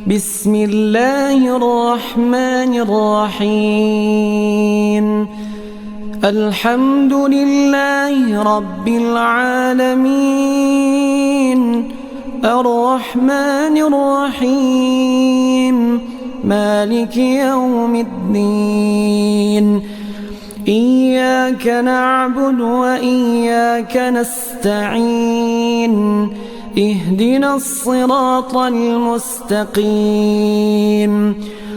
بسم الله الرحمن الرحيم الحمد لله رب العالمين الرحمن الرحيم مالك يوم الدين إياك نعبد وإياك نستعين اهدنا الصراط المستقيم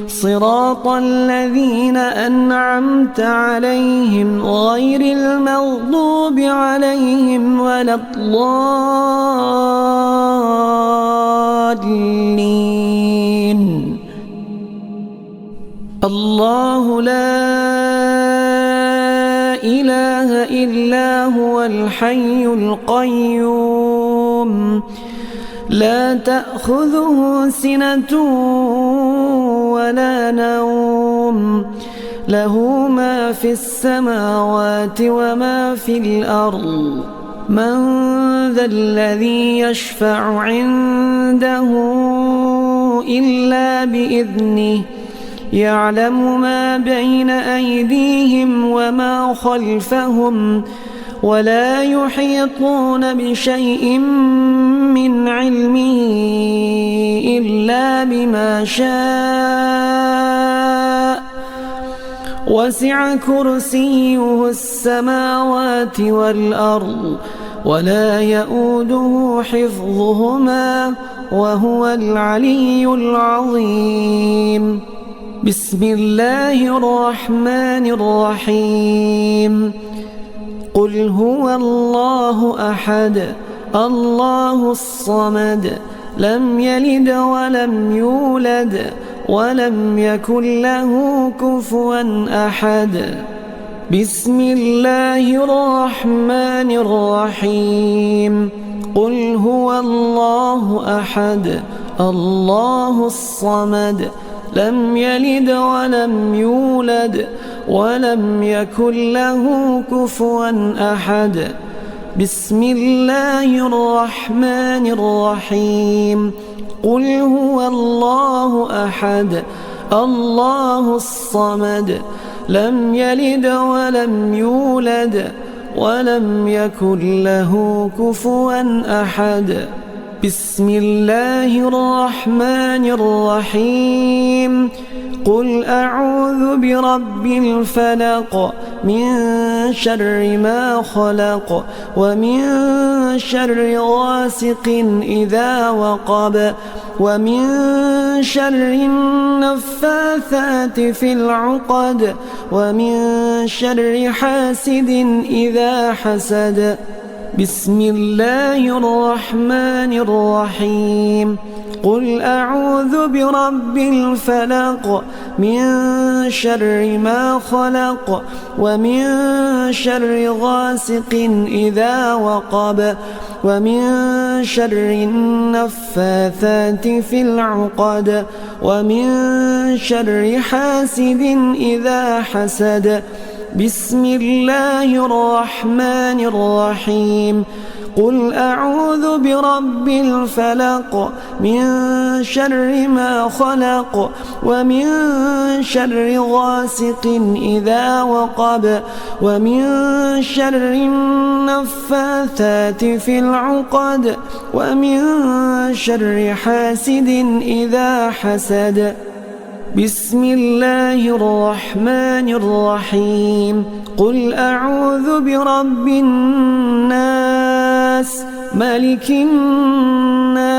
صراط الذين أنعمت عليهم غير المغضوب عليهم ولا الضالين الله لا إله إلا هو الحي القيوم لا تأخذه سنة ولا نوم له ما في السماوات وما في الأرض من ذا الذي يشفع عنده إلا بإذنه يعلم ما بين أيديهم وما خلفهم ولا يحيطون بشيء من علمه إلا بما شاء وسع كرسيه السماوات والأرض ولا يؤوده حفظهما وهو العلي العظيم بسم الله الرحمن الرحيم قل هو الله أحد الله الصمد لم يلد ولم يولد ولم يكن له كفوا أحد بسم الله الرحمن الرحيم قل هو الله أحد الله الصمد لم يلد ولم يولد ولم يكن له كفوا أحد بسم الله الرحمن الرحيم قل هو الله أحد الله الصمد لم يلد ولم يولد ولم يكن له كفوا أحد بسم الله الرحمن الرحيم قل أعوذ برب الفلق من شر ما خلق ومن شر غاسق إذا وقب ومن شر النفاثات في العقد ومن شر حاسد إذا حسد بسم الله الرحمن الرحيم قل أعوذ برب الفلق من شر ما خلق ومن شر غاسق إذا وقب ومن شر النفاثات في العقد ومن شر حاسد إذا حسد بسم الله الرحمن الرحيم قل أعوذ برب الفلق من شر ما خلق ومن شر غاسق إذا وقب ومن شر النفاثات في العقد ومن شر حاسد إذا حسد بسم الله الرحمن الرحيم قل أعوذ برب الناس ملك الناس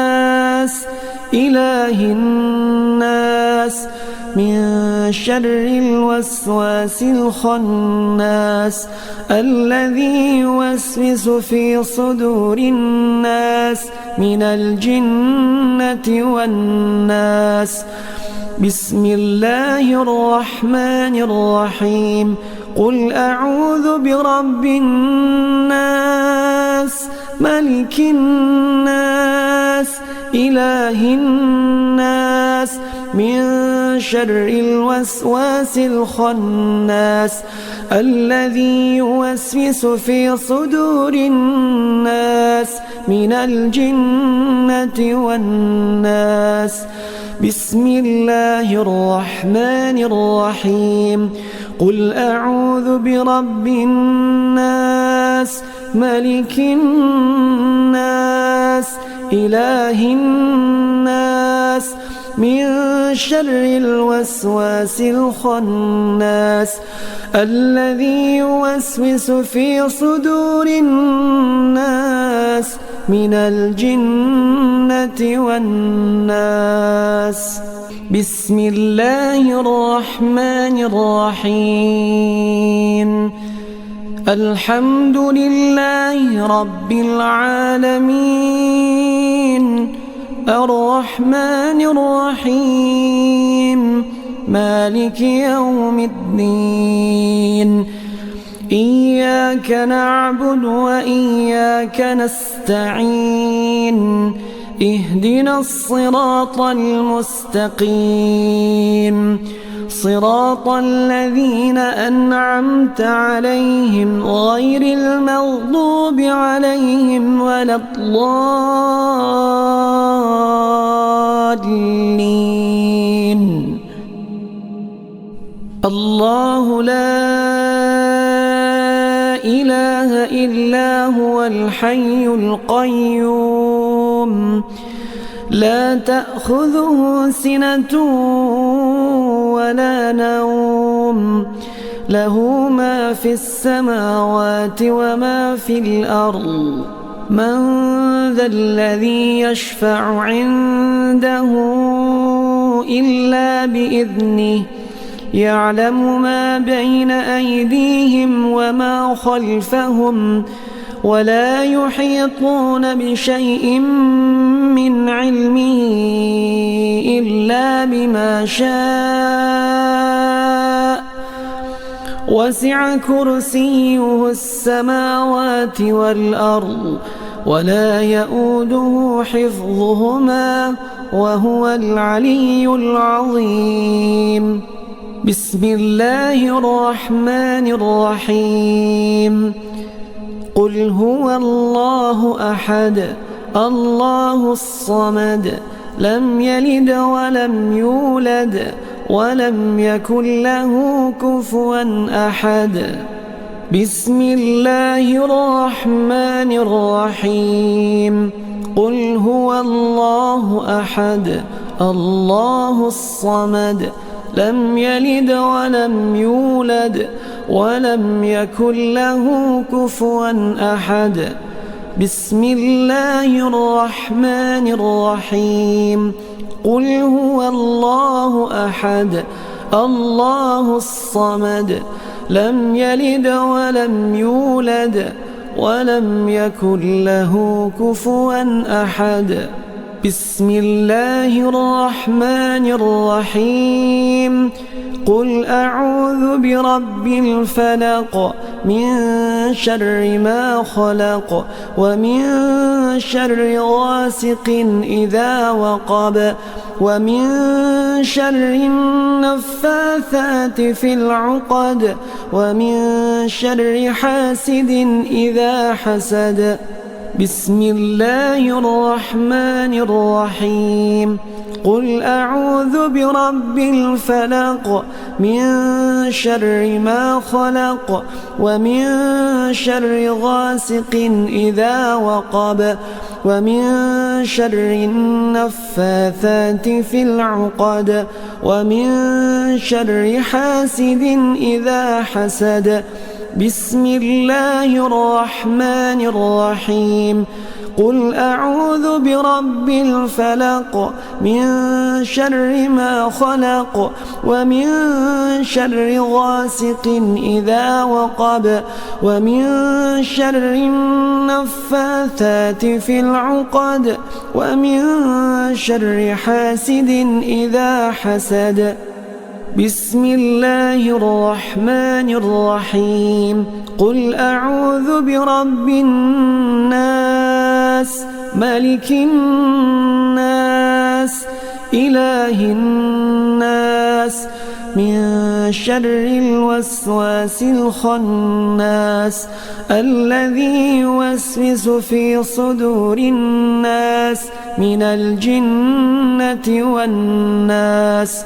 إله الناس من شر الوسواس الخناس الذي يوسوس في صدور الناس من الجنة والناس بسم الله الرحمن الرحيم قل أعوذ برب الناس ملك الناس إله الناس من شر الوسواس الخناس الذي يوسوس في صدور الناس من الجنة والناس. بسم الله الرحمن الرحيم. قل أعوذ برب الناس ملك الناس إله الناس من شر الوسواس الخناس الذي يوسوس في صدور الناس من الجنة والناس. بسم الله الرحمن الرحيم. الحمد لله رب العالمين الرحمن الرحيم مالك يوم الدين. إياك نعبد وإياك نستعين. اهدنا الصراط المستقيم صراط الذين أنعمت عليهم غير المغضوب عليهم ولا الضالين. الله لا إله إلا هو الحي القيوم لا تأخذه سنة ولا نوم له ما في السماوات وما في الأرض. من ذا الذي يشفع عنده إلا بإذنه يعلم ما بين أيديهم وما خلفهم ولا يحيطون بشيء من علمه إلا بما شاء وسع كرسيه السماوات والأرض ولا يؤوده حفظهما وهو العلي العظيم. بسم الله الرحمن الرحيم. قل هو الله أحد الله الصمد لم يلد ولم يولد ولم يكن له كفوا أحد. بسم الله الرحمن الرحيم. قل هو الله أحد الله الصمد لم يلد ولم يولد ولم يكن له كفوا أحد. بسم الله الرحمن الرحيم. قل هو الله أحد الله الصمد لم يلد ولم يولد ولم يكن له كفوا أحد. بسم الله الرحمن الرحيم. قل أعوذ برب الفلق من شر ما خلق ومن شر غاسق إذا وقب ومن شر النفاثات في العقد ومن شر حاسد إذا حسد. بسم الله الرحمن الرحيم. قل أعوذ برب الفلق من شر ما خلق ومن شر غاسق إذا وقب ومن شر النفاثات في العقد ومن شر حاسد إذا حسد. بسم الله الرحمن الرحيم. قل أعوذ برب الفلق من شر ما خلق ومن شر غاسق إذا وقب ومن شر النفاثات في العقد ومن شر حاسد إذا حسد. بسم الله الرحمن الرحيم. قل أعوذ برب الناس ملك الناس إله الناس من شر الوسواس الخناس الذي يوسوس في صدور الناس من الجنة والناس.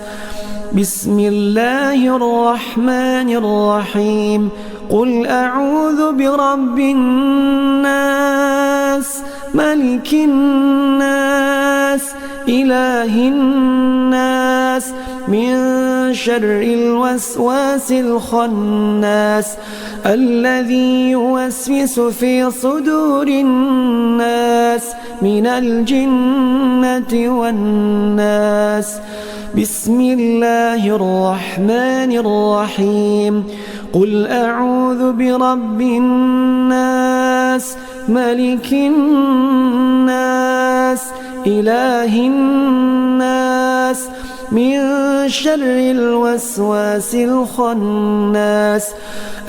بسم الله الرحمن الرحيم. قل أعوذ برب الناس ملك الناس إله الناس من شر الوسواس الخناس الذي يوسوس في صدور الناس من الجنة والناس. بسم الله الرحمن الرحيم. قل أعوذ برب الناس ملك الناس إله الناس من شر الوسواس الخناس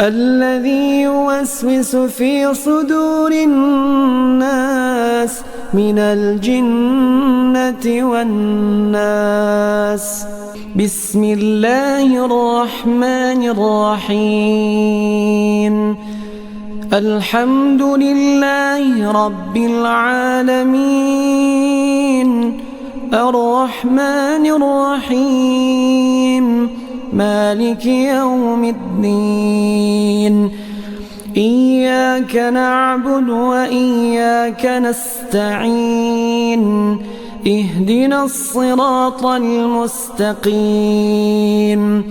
الذي يوسوس في صدور الناس من الجنة والناس. بسم الله الرحمن الرحيم. الحمد لله رب العالمين الرحمن الرحيم مالك يوم الدين. إياك نعبد وإياك نستعين. اهدنا الصراط المستقيم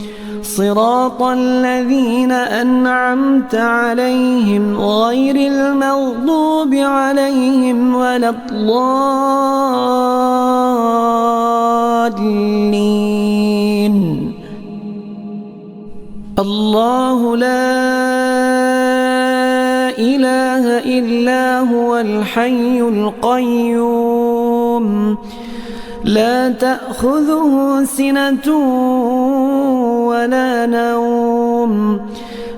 صراط الذين أنعمت عليهم غير المغضوب عليهم ولا الضالين. الله لا إله إلا هو الحي القيوم لا تأخذه سنة ولا نوم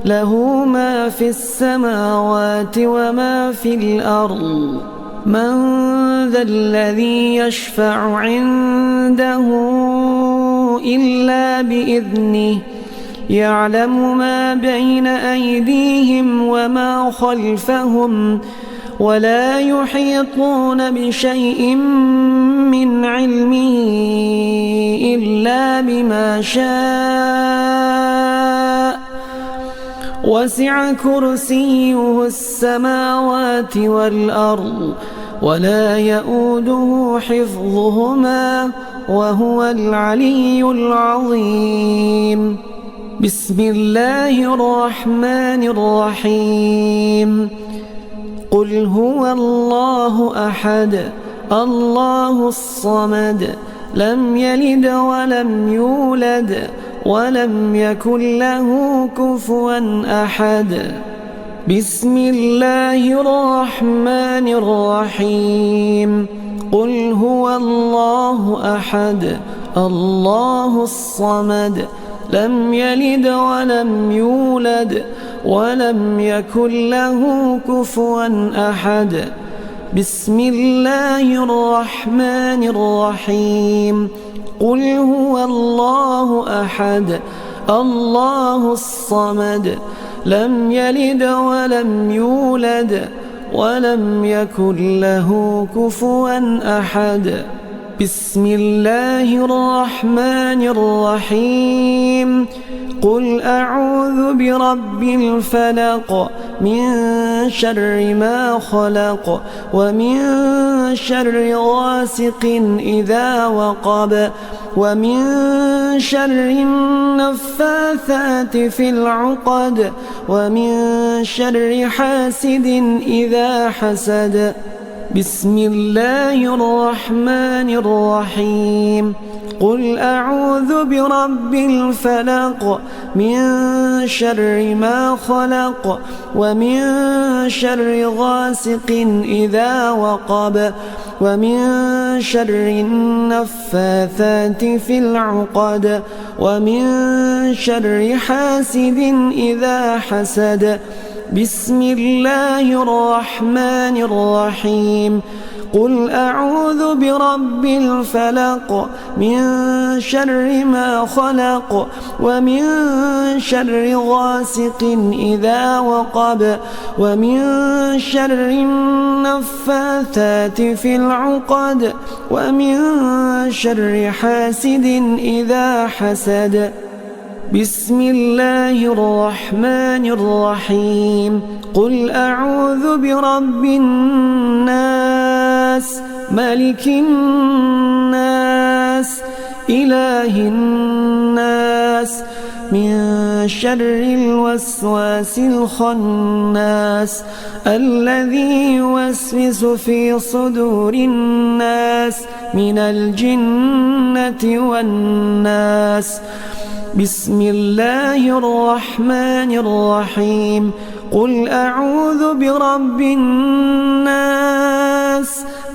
له ما في السماوات وما في الأرض. من ذا الذي يشفع عنده إلا بإذنه يعلم ما بين أيديهم وما خلفهم ولا يحيطون بشيء من علمه إلا بما شاء وسع كرسيه السماوات والأرض ولا يؤوده حفظهما وهو العلي العظيم. بسم الله الرحمن الرحيم. قل هو الله أحد الله الصمد لم يلد ولم يولد ولم يكن له كفوا أحد. بسم الله الرحمن الرحيم. قل هو الله أحد الله الصمد لم يلد ولم يولد ولم يكن له كفوا أحد. بسم الله الرحمن الرحيم. قل هو الله أحد الله الصمد لم يلد ولم يولد ولم يكن له كفوا أحد. بسم الله الرحمن الرحيم. قل أعوذ برب الفلق من شر ما خلق ومن شر غاسق إذا وقب ومن شر النفاثات في العقد ومن شر حاسد إذا حسد. بسم الله الرحمن الرحيم. قل أعوذ برب الفلق من شر ما خلق ومن شر غاسق إذا وقب ومن شر النفاثات في العقد ومن شر حاسد إذا حسد. بسم الله الرحمن الرحيم. قل أعوذ برب الفلق من شر ما خلق ومن شر غاسق إذا وقب ومن شر النفاثات في العقد ومن شر حاسد إذا حسد. بسم الله الرحمن الرحيم. قل أعوذ برب الناس ملك الناس إله الناس من شر الوسواس الخناس الذي يوسوس في صدور الناس من الجنة والناس. بسم الله الرحمن الرحيم. قل أعوذ برب الناس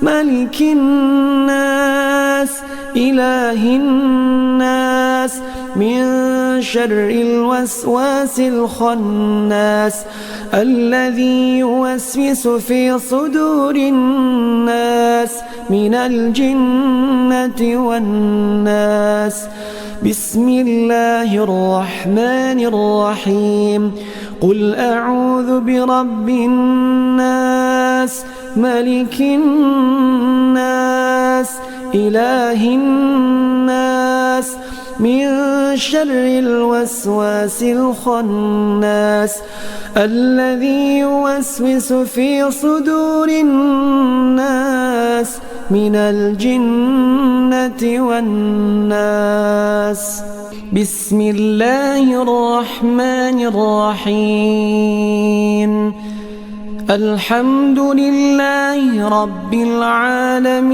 ملك الناس إله الناس من شر الوسواس الخناس الذي يوسوس في صدور الناس من الجنة والناس. بسم الله الرحمن الرحيم. قل أعوذ برب الناس ملك الناس إله الناس من شر الوسواس الخناس الذي يوسوس في صدور الناس من الجنة والناس. بسم الله الرحمن الرحيم. الحمد لله رب العالمين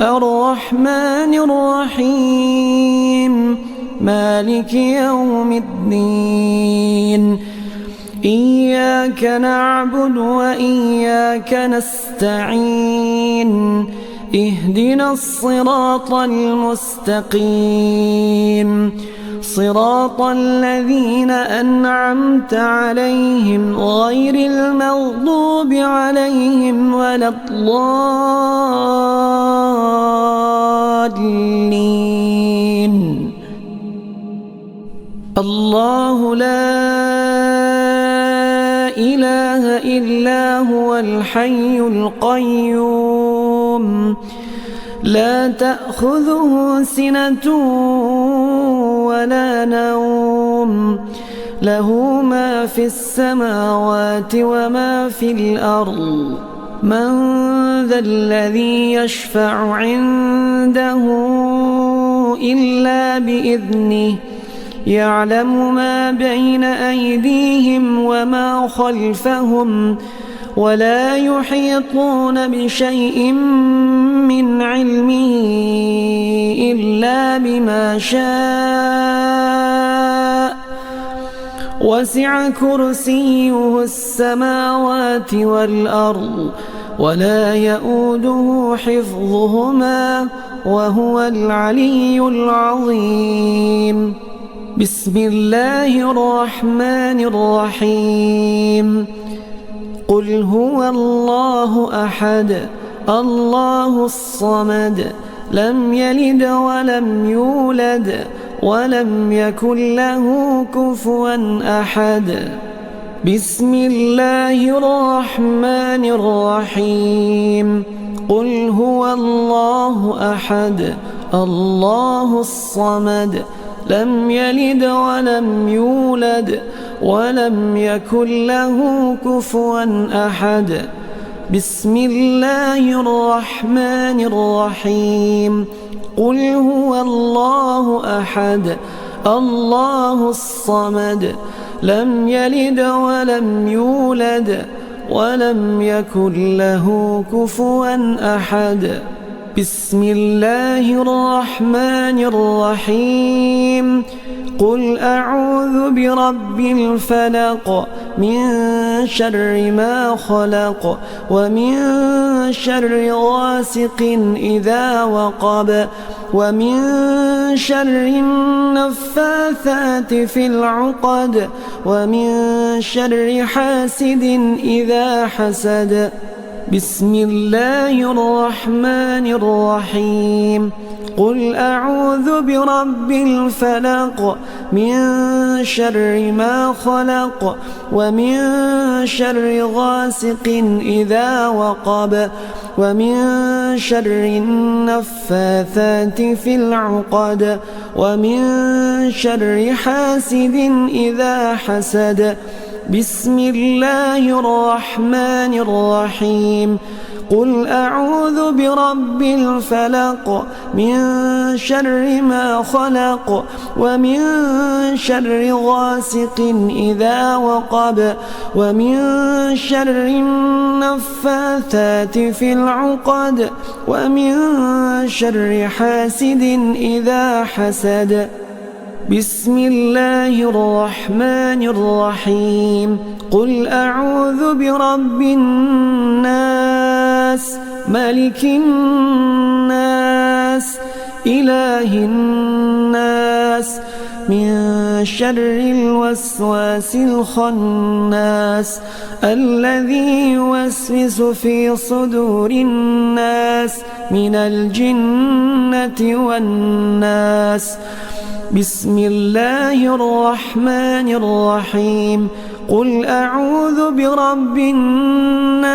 الرحمن الرحيم مالك يوم الدين. إياك نعبد وإياك نستعين. اهدنا الصراط المستقيم صراط الذين أنعمت عليهم غير المغضوب عليهم ولا الضالين. الله لا إله إلا هو الحي القيوم لا تأخذه سنة ولا نوم له ما في السماوات وما في الأرض. من ذا الذي يشفع عنده إلا بإذنه يعلم ما بين أيديهم وما خلفهم ولا يحيطون بشيء من علمه إلا بما شاء وسع كرسيه السماوات والأرض ولا يؤوده حفظهما وهو العلي العظيم. بسم الله الرحمن الرحيم. قل هو الله أحد الله الصمد لم يلد ولم يولد ولم يكن له كفوا أحد. بسم الله الرحمن الرحيم. قل هو الله أحد الله الصمد لم يلد ولم يولد ولم يكن له كفوا أحد. بسم الله الرحمن الرحيم. قل هو الله أحد الله الصمد لم يلد ولم يولد ولم يكن له كفوا أحد. بسم الله الرحمن الرحيم. قل أعوذ برب الفلق من شر ما خلق ومن شر غاسق إذا وقب ومن شر النفاثات في العقد ومن شر حاسد إذا حسد. بسم الله الرحمن الرحيم قل أعوذ برب الفلق من شر ما خلق ومن شر غاسق إذا وقب ومن شر النفاثات في العقد ومن شر حاسد إذا حسد بسم الله الرحمن الرحيم قل أعوذ برب الفلق من شر ما خلق ومن شر غاسق إذا وقب ومن شر النفاثات في العقد ومن شر حاسد إذا حسد بسم الله الرحمن الرحيم قل أعوذ برب الناس ملك الناس إله الناس من شر الوسواس الخناس الذي يوسوس في صدور الناس من الجنة والناس بسم الله الرحمن الرحيم قل أعوذ برب الناس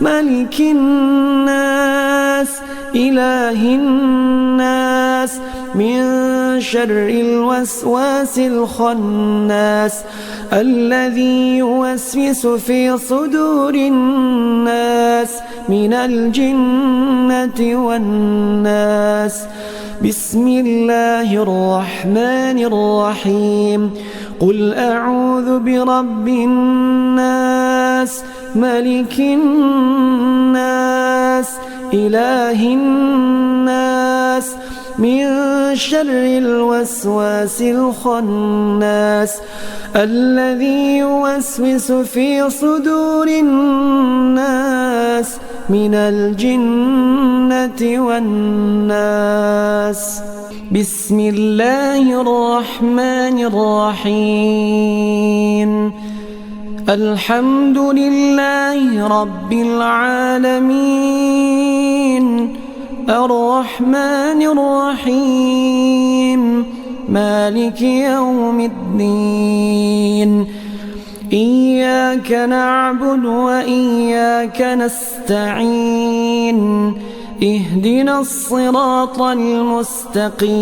ملك الناس إله الناس من شر الوسواس الخناس الذي يوسوس في صدور الناس من الجنة والناس بسم الله الرحمن الرحيم قل أعوذ برب الناس ملك الناس إله الناس من شر الوسواس الخناس الذي يوسوس في صدور الناس من الجنة والناس بسم الله الرحمن الرحيم الحمد لله رب العالمين الرحمن الرحيم مالك يوم الدين إياك نعبد وإياك نستعين اهدنا الصراط المستقيم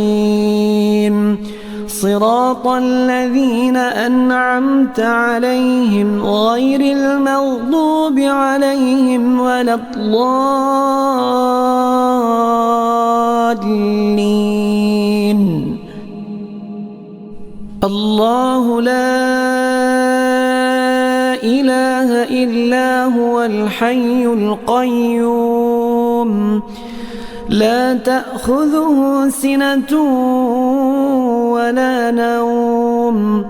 صراط الذين أنعمت عليهم غير المغضوب عليهم ولا الضالين الله لا إله إلا هو الحي القيوم لا تأخذه سنة ولا نوم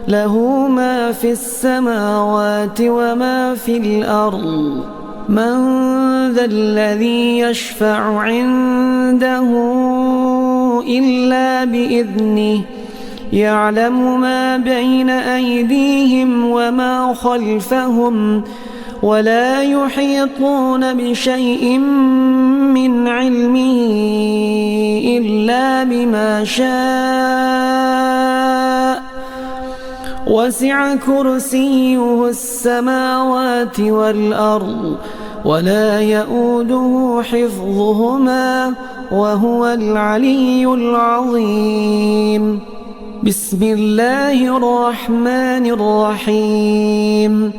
له ما في السماوات وما في الأرض من ذا الذي يشفع عنده إلا بإذنه يعلم ما بين أيديهم وما خلفهم ولا يحيطون بشيء من علمه إلا بما شاء وسع كرسيه السماوات والأرض ولا يؤوده حفظهما وهو العلي العظيم بسم الله الرحمن الرحيم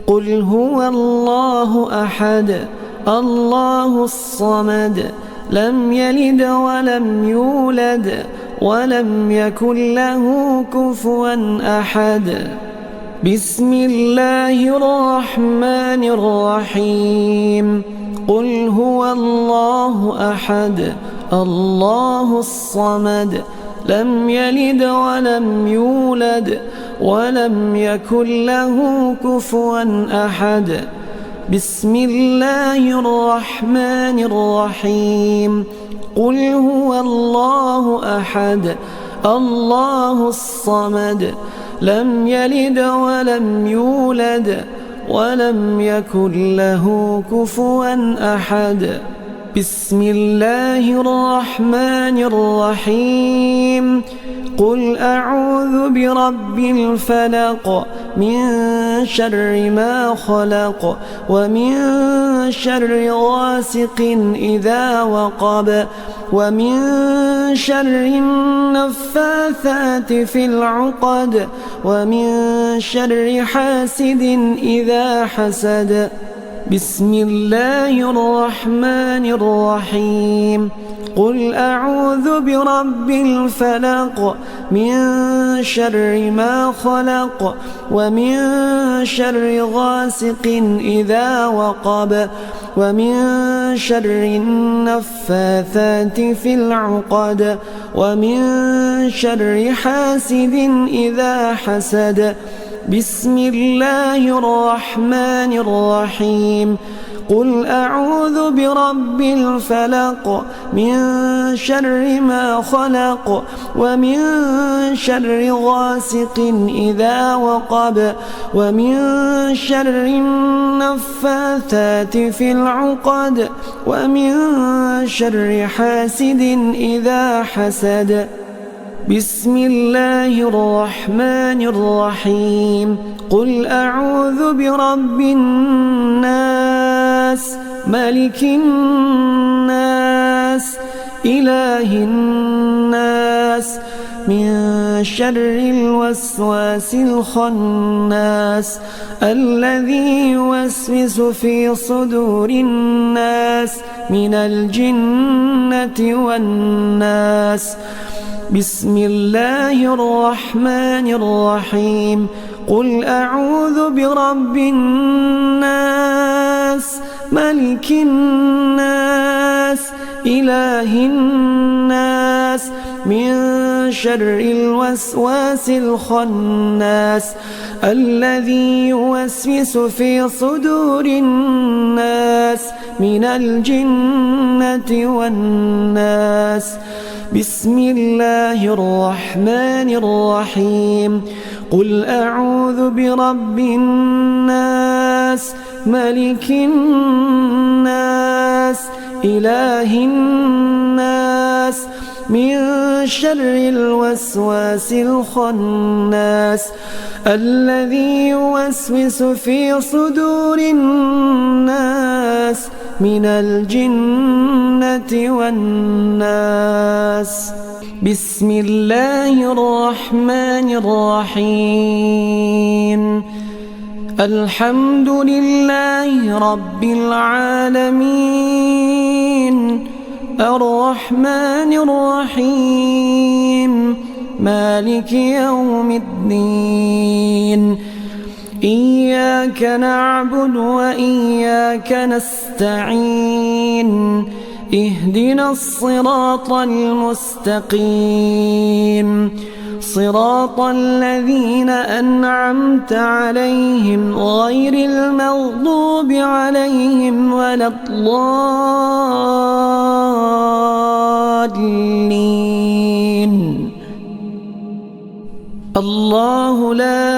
قل هو الله أحد الله الصمد لم يلد ولم يولد ولم يكن له كفوا أحد بسم الله الرحمن الرحيم قل هو الله أحد الله الصمد لم يلد ولم يولد ولم يكن له كفوا أحد بسم الله الرحمن الرحيم قل هو الله أحد الله الصمد لم يلد ولم يولد ولم يكن له كفوا أحد. بسم الله الرحمن الرحيم. قل أعوذ برب الفلق من شر ما خلق ومن شر غاسق إذا وقب ومن شر النفاثات في العقد ومن شر حاسد إذا حسد. بسم الله الرحمن الرحيم. قل أعوذ برب الفلق من شر ما خلق ومن شر غاسق إذا وقب ومن شر النفاثات في العقد ومن شر حاسد إذا حسد. بسم الله الرحمن الرحيم. قل أعوذ برب الفلق من شر ما خلق ومن شر غاسق إذا وقب ومن شر النفاثات في العقد ومن شر حاسد إذا حسد. بسم الله الرحمن الرحيم. قل أعوذ برب الناس ملك الناس إله الناس من شر الوسواس الخناس الذي يوسوس في صدور الناس من الجنة والناس. بسم الله الرحمن الرحيم. قل أعوذ برب الناس ملك الناس إله الناس من شر الوسواس الخناس الذي يوسوس في صدور الناس من الجنة والناس. بسم الله الرحمن الرحيم. قل أعوذ برب الناس ملك الناس إله الناس من شر الوسواس الخناس الذي يوسوس في صدور الناس من الجنة والناس. بسم الله الرحمن الرحيم. الحمد لله رب العالمين الرحمن الرحيم مالك يوم الدين. إياك نعبد وإياك نستعين. اهدنا الصراط المستقيم صراط الذين أنعمت عليهم غير المغضوب عليهم ولا الضالين. الله لا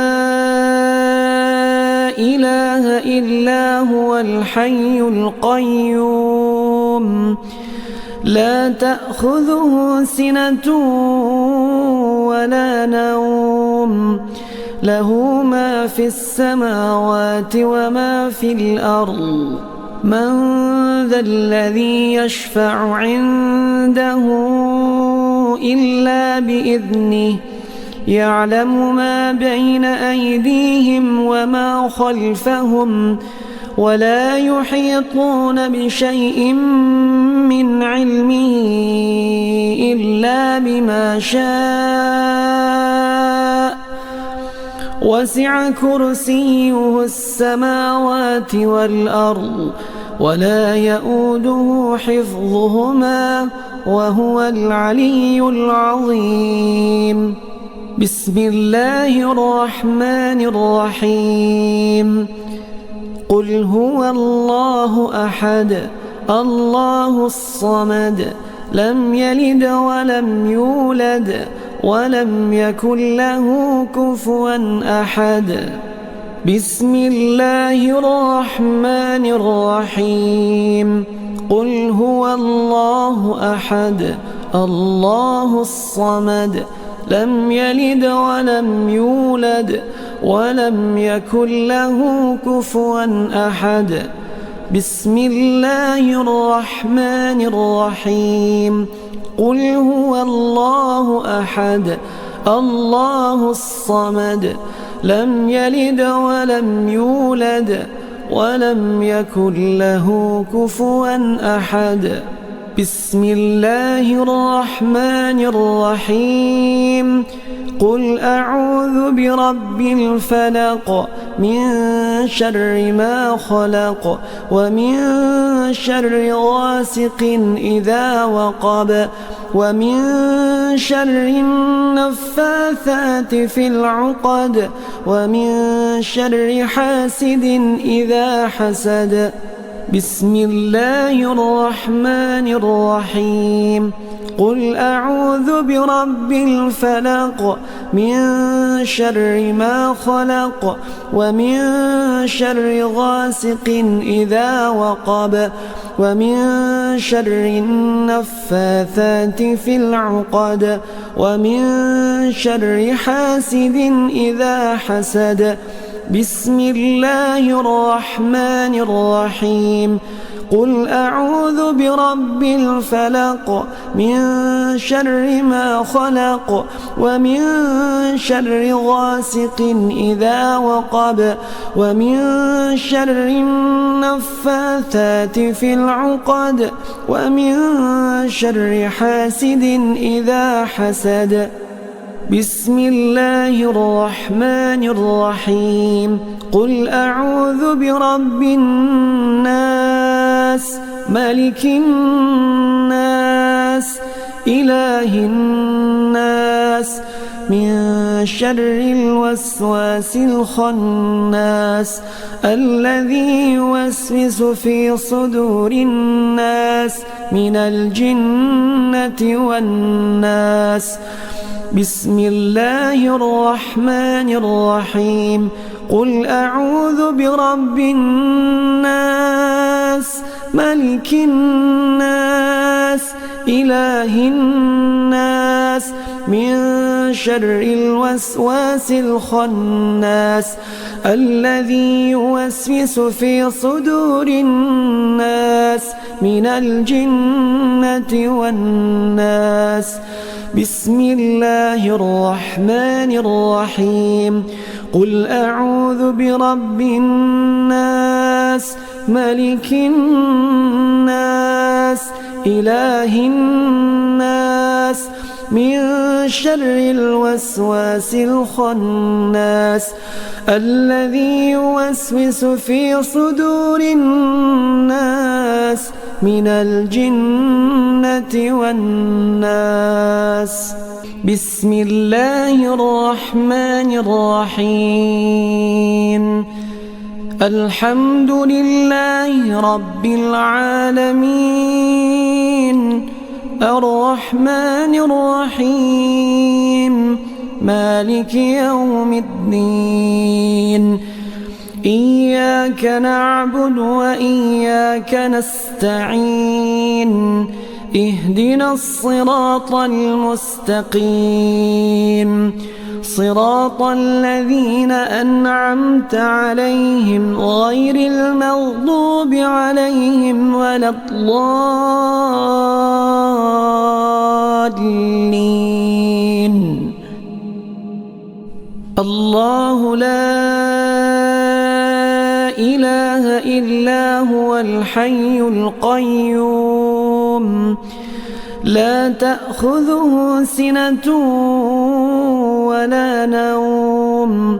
إله إلا هو الحي القيوم لا تأخذه سنة ولا نوم له ما في السماوات وما في الأرض. من ذا الذي يشفع عنده إلا بإذنه يعلم ما بين أيديهم وما خلفهم ولا يحيطون بشيء من علمه إلا بما شاء وسع كرسيه السماوات والأرض ولا يؤوده حفظهما وهو العلي العظيم. بسم الله الرحمن الرحيم. قل هو الله أحد الله الصمد لم يلد ولم يولد ولم يكن له كفوا أحد. بسم الله الرحمن الرحيم قل هو الله أحد الله الصمد لم يلد ولم يولد ولم يكن له كفوا أحد بسم الله الرحمن الرحيم قل هو الله أحد الله الصمد لم يلد ولم يولد ولم يكن له كفوا أحد بسم الله الرحمن الرحيم قل أعوذ برب الفلق من شر ما خلق ومن شر غاسق إذا وقب ومن شر النفاثات في العقد ومن شر حاسد إذا حسد بسم الله الرحمن الرحيم قل أعوذ برب الفلق من شر ما خلق ومن شر غاسق إذا وقب ومن شر النفاثات في العقد ومن شر حاسد إذا حسد بسم الله الرحمن الرحيم قل أعوذ برب الفلق من شر ما خلق ومن شر غاسق إذا وقب ومن شر النفاثات في العقد ومن شر حاسد إذا حسد بسم الله الرحمن الرحيم قل أعوذ برب الناس ملك الناس إله الناس من شر الوسواس الخناس الذي يوسوس في صدور الناس من الجنة والناس بسم الله الرحمن الرحيم قل أعوذ برب الناس ملك الناس إله الناس من شر الوسواس الخناس الذي يوسوس في صدور الناس من الجنة والناس بسم الله الرحمن الرحيم قل أعوذ برب الناس ملك الناس إله الناس من شر الوسواس الخناس الذي يوسوس في صدور الناس من الجنة والناس بسم الله الرحمن الرحيم الحمد لله رب العالمين الرحمن الرحيم مالك يوم الدين إياك نعبد وإياك نستعين اهدنا الصراط المستقيم صراط الذين أنعمت عليهم غير المغضوب عليهم ولا الضالين الله لا إله إلا هو الحي القيوم لا تأخذه سنة ولا نوم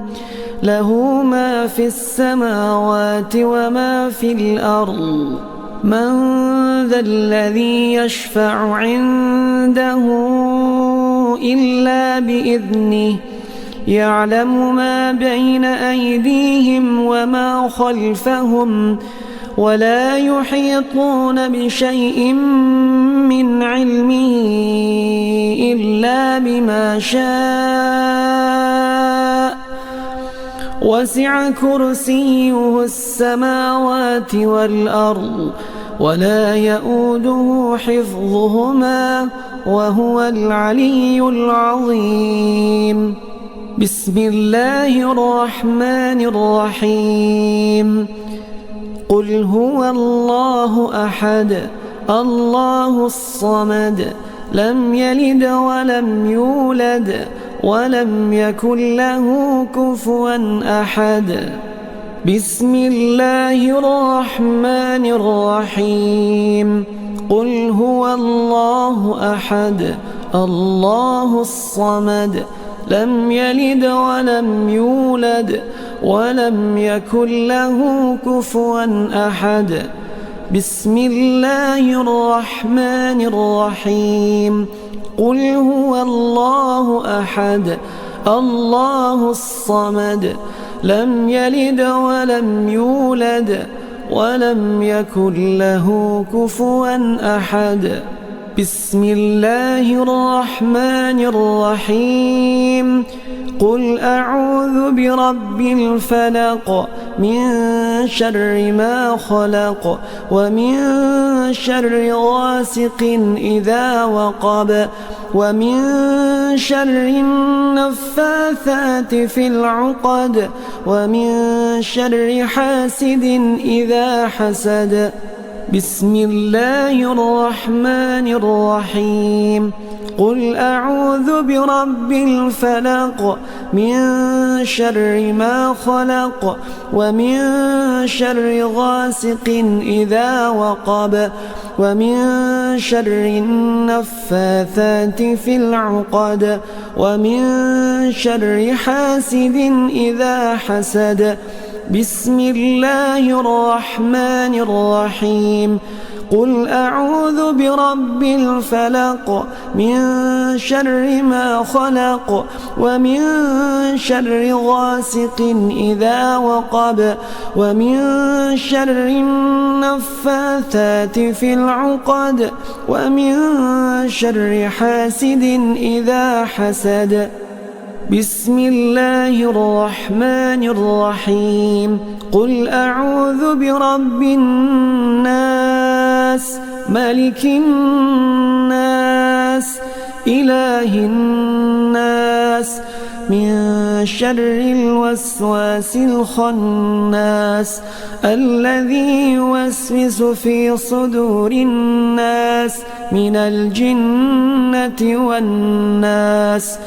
له ما في السماوات وما في الأرض من ذا الذي يشفع عنده إلا بإذنه يعلم ما بين أيديهم وما خلفهم ولا يحيطون بشيء من علمه إلا بما شاء وسع كرسيه السماوات والأرض ولا يؤوده حفظهما وهو العلي العظيم. بسم الله الرحمن الرحيم. قل هو الله أحد الله الصمد لم يلد ولم يولد ولم يكن له كفوا أحد. بسم الله الرحمن الرحيم. قل هو الله أحد الله الصمد لم يلد ولم يولد ولم يكن له كفوا أحد. بسم الله الرحمن الرحيم. قل هو الله أحد الله الصمد لم يلد ولم يولد ولم يكن له كفوا أحد. بسم الله الرحمن الرحيم. قل أعوذ برب الفلق من شر ما خلق ومن شر غاسق إذا وقب ومن شر النفاثات في العقد ومن شر حاسد إذا حسد. بسم الله الرحمن الرحيم. قل أعوذ برب الفلق من شر ما خلق ومن شر غاسق إذا وقب ومن شر النفاثات في العقد ومن شر حاسد إذا حسد. بسم الله الرحمن الرحيم. قل أعوذ برب الفلق من شر ما خلق ومن شر غاسق إذا وقب ومن شر النفاثات في العقد ومن شر حاسد إذا حسد. بسم الله الرحمن الرحيم. قل أعوذ برب الناس ملك الناس إله الناس من شر الوسواس الخناس الذي يوسوس في صدور الناس من الجنة والناس.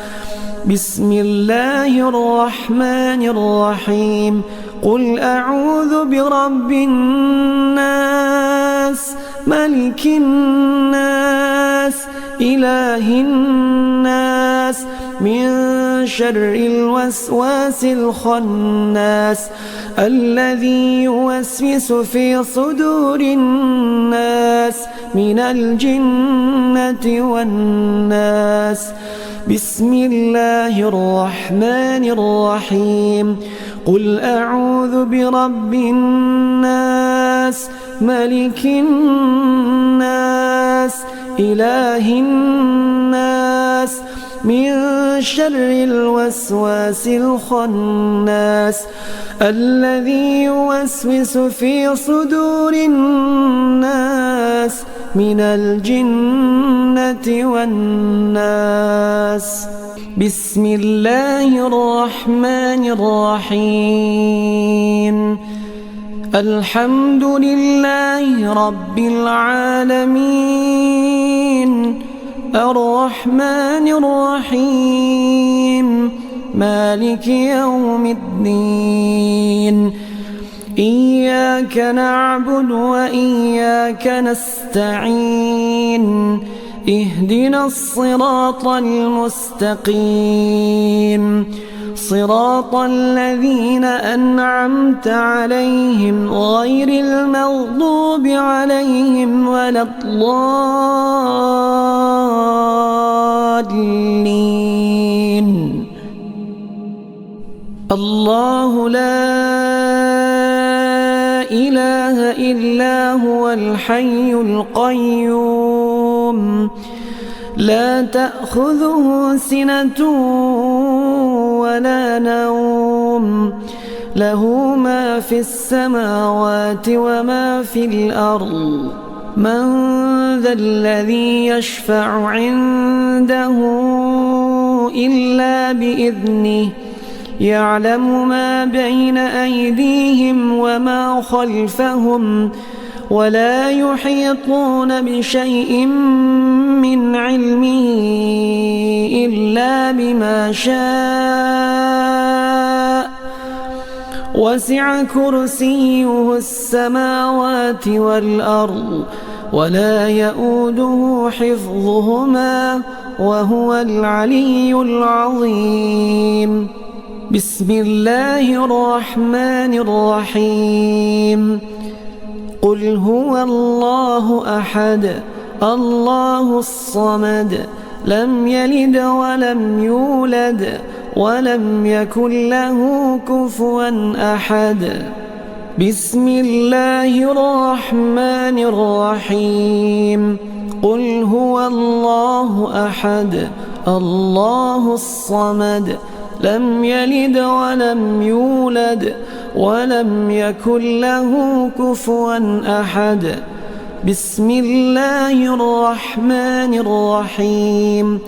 بسم الله الرحمن الرحيم. قل أعوذ برب الناس ملك الناس إله الناس من شر الوسواس الخناس الذي يوسوس في صدور الناس من الجنة والناس. بسم الله الرحمن الرحيم. قل أعوذ برب الناس ملك الناس إله الناس من شر الوسواس الخناس الذي يوسوس في صدور الناس من الجنة والناس. بسم الله الرحمن الرحيم. الحمد لله رب العالمين الرحمن الرحيم مالك يوم الدين. إياك نعبد وإياك نستعين. اهدنا الصراط المستقيم صراط الذين أنعمت عليهم غير المغضوب عليهم ولا الضالين. الله لا إله إلا هو الحي القيوم لا تأخذه سنة ولا نوم له ما في السماوات وما في الأرض. من ذا الذي يشفع عنده إلا بإذنه يعلم ما بين أيديهم وما خلفهم ولا يحيطون بشيء من علمه إلا بما شاء وسع كرسيه السماوات والأرض ولا يؤوده حفظهما وهو العلي العظيم. بسم الله الرحمن الرحيم. قل هو الله أحد الله الصمد لم يلد ولم يولد ولم يكن له كفوا أحد. بسم الله الرحمن الرحيم. قل هو الله أحد الله الصمد لم يلد ولم يولد ولم يكن له كفوا أحد. بسم الله الرحمن الرحيم.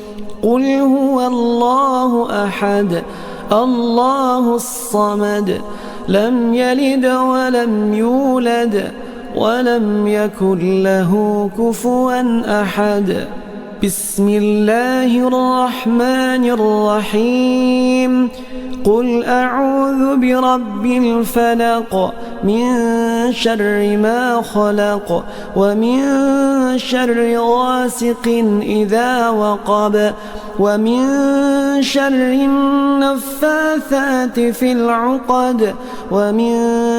قل هو الله أحد الله الصمد لم يلد ولم يولد ولم يكن له كفوا أحد. بسم الله الرحمن الرحيم. قل أعوذ برب الفلق من شر ما خلق ومن شر غاسق إذا وقب ومن شر النفاثات في العقد ومن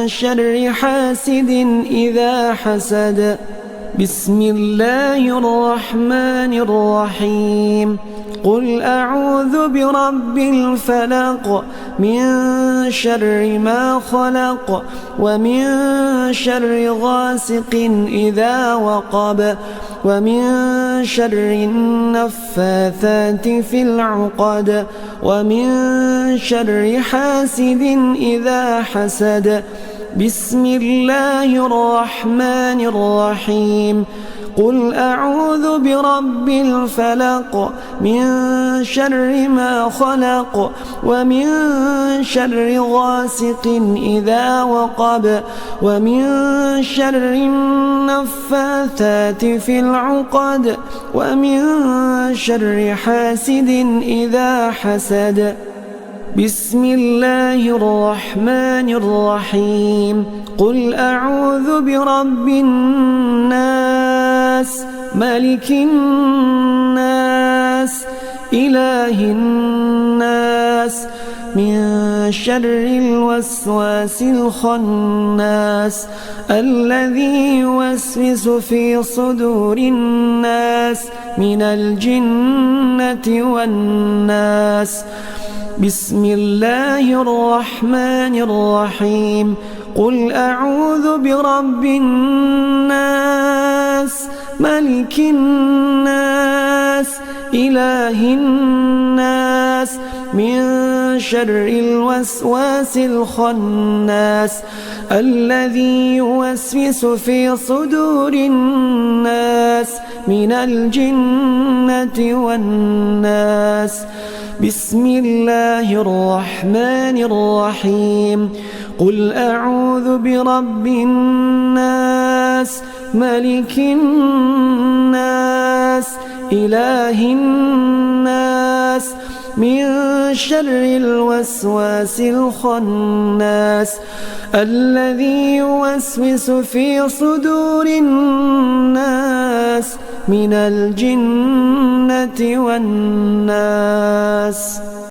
شر حاسد إذا حسد. بسم الله الرحمن الرحيم. قل أعوذ برب الفلق من شر ما خلق ومن شر غاسق إذا وقب ومن شر النفاثات في العقد ومن شر حاسد إذا حسد. بسم الله الرحمن الرحيم. قل أعوذ برب الفلق من شر ما خلق ومن شر غاسق إذا وقب ومن شر النفاثات في العقد ومن شر حاسد إذا حسد. بسم الله الرحمن الرحيم. قل أعوذ برب الناس ملك الناس إله الناس من شر الوسواس الخناس الذي يوسوس في صدور الناس من الجنة والناس. بسم الله الرحمن الرحيم. قل أعوذ برب الناس ملك الناس إله الناس من شر الوسواس الخناس الذي يوسوس في صدور الناس من الجنة والناس. بسم الله الرحمن الرحيم. قل أعوذ برب الناس ملك الناس إله الناس من شر الوسواس الخناس الذي يوسوس في صدور الناس من الجنة والناس.